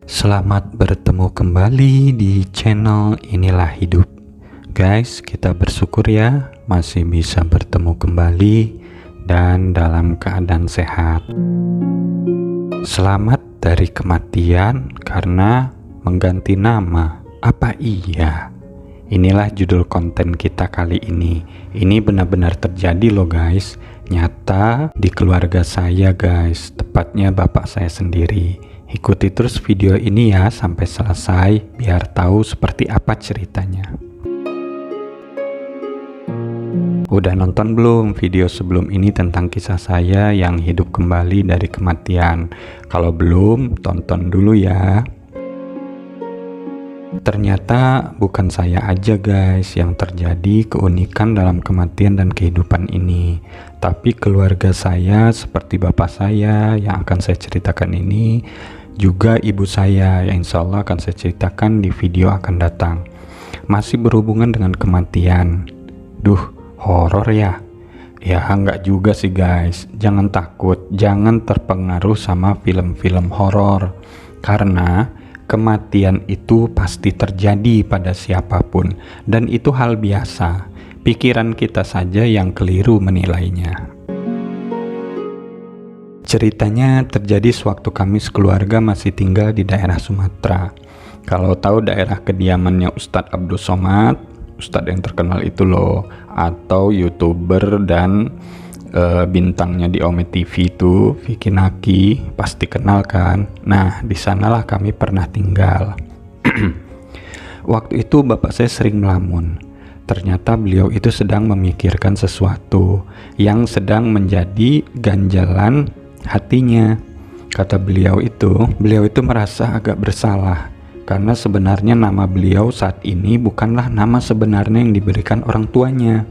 Selamat bertemu kembali di channel Inilah Hidup. Guys, kita bersyukur ya masih bisa bertemu kembali dan dalam keadaan sehat. Selamat dari kematian karena mengganti nama. Apa iya? Inilah judul konten kita kali ini. Ini benar-benar terjadi loh guys. Nyata di keluarga saya guys, tepatnya bapak saya sendiri. Ikuti terus video ini ya sampai selesai biar tahu seperti apa ceritanya. Udah nonton belum video sebelum ini tentang kisah saya yang hidup kembali dari kematian? Kalau belum, tonton dulu ya. Ternyata bukan saya aja guys yang terjadi keunikan dalam kematian dan kehidupan ini, tapi keluarga saya seperti bapak saya yang akan saya ceritakan ini, juga ibu saya yang insya Allah akan saya ceritakan di video akan datang. Masih berhubungan dengan kematian. Duh, horor ya? Ya enggak juga sih guys, jangan takut, jangan terpengaruh sama film-film horor, karena kematian itu pasti terjadi pada siapapun dan itu hal biasa. Pikiran kita saja yang keliru menilainya. Ceritanya terjadi sewaktu kami sekeluarga masih tinggal di daerah Sumatera. Kalau tahu daerah kediamannya Ustadz Abdul Somad, Ustadz yang terkenal itu loh, atau YouTuber dan bintangnya di Ome TV itu Vicky Naki, pasti kenal kan. Nah, di sanalah kami pernah tinggal. Waktu itu bapak saya sering melamun. Ternyata beliau itu sedang memikirkan sesuatu yang sedang menjadi ganjalan hatinya. Kata beliau itu merasa agak bersalah karena sebenarnya nama beliau saat ini bukanlah nama sebenarnya yang diberikan orang tuanya.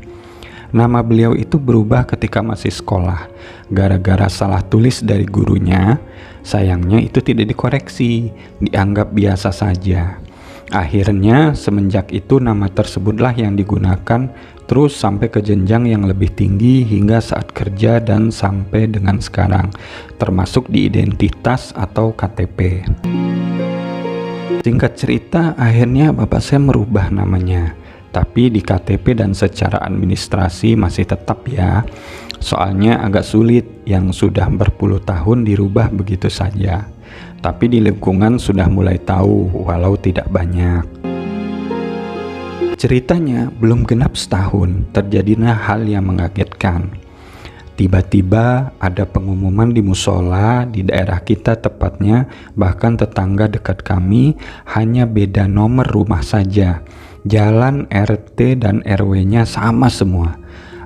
Nama beliau itu berubah ketika masih sekolah, gara-gara salah tulis dari gurunya. Sayangnya itu tidak dikoreksi, dianggap biasa saja. Akhirnya semenjak itu nama tersebutlah yang digunakan terus sampai ke jenjang yang lebih tinggi hingga saat kerja dan sampai dengan sekarang, termasuk di identitas atau KTP. Singkat cerita, akhirnya bapak saya merubah namanya. Tapi di KTP dan secara administrasi masih tetap ya. Soalnya agak sulit yang sudah berpuluh tahun dirubah begitu saja. Tapi di lingkungan sudah mulai tahu walau tidak banyak. Ceritanya belum genap setahun terjadilah hal yang mengagetkan. Tiba-tiba ada pengumuman di musola di daerah kita, tepatnya bahkan tetangga dekat kami, hanya beda nomor rumah saja. Jalan, RT dan RW-nya sama semua.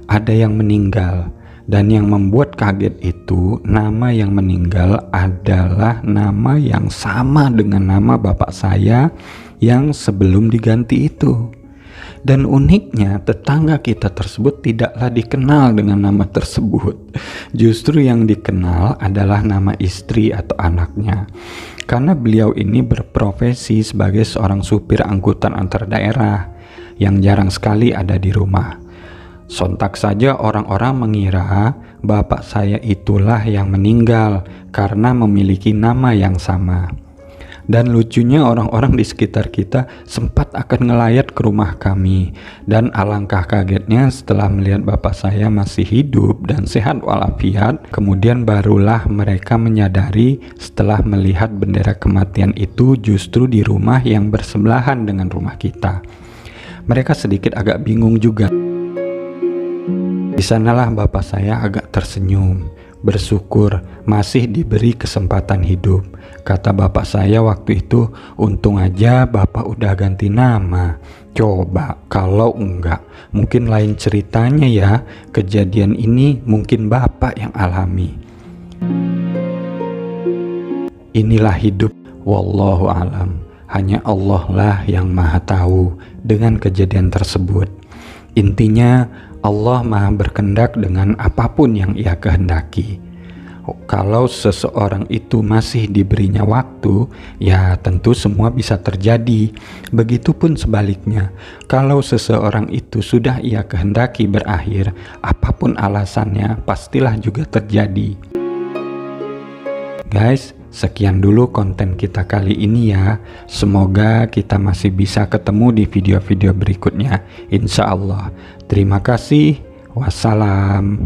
Ada yang meninggal, dan yang membuat kaget itu nama yang meninggal adalah nama yang sama dengan nama bapak saya yang sebelum diganti itu. Dan uniknya tetangga kita tersebut tidaklah dikenal dengan nama tersebut. Justru yang dikenal adalah nama istri atau anaknya. Karena beliau ini berprofesi sebagai seorang supir angkutan antar daerah yang jarang sekali ada di rumah. Sontak saja orang-orang mengira bapak saya itulah yang meninggal karena memiliki nama yang sama. Dan lucunya orang-orang di sekitar kita sempat akan ngelayat ke rumah kami. Dan alangkah kagetnya setelah melihat bapak saya masih hidup dan sehat walafiat, kemudian barulah mereka menyadari setelah melihat bendera kematian itu justru di rumah yang bersebelahan dengan rumah kita. Mereka sedikit agak bingung juga. Di sanalah bapak saya agak tersenyum, bersyukur masih diberi kesempatan hidup. Kata bapak saya waktu itu, untung aja bapak udah ganti nama. Coba kalau enggak, mungkin lain ceritanya ya. Kejadian ini mungkin bapak yang alami. Inilah hidup, wallahu alam. Hanya Allah lah yang maha tahu dengan kejadian tersebut. Intinya Allah maha berkehendak dengan apapun yang ia kehendaki. Kalau seseorang itu masih diberinya waktu, ya tentu semua bisa terjadi. Begitupun sebaliknya, kalau seseorang itu sudah ia kehendaki berakhir, apapun alasannya pastilah juga terjadi. Guys, Sekian dulu konten kita kali ini ya. Semoga kita masih bisa ketemu di video-video berikutnya, insya Allah. Terima kasih. Wassalam.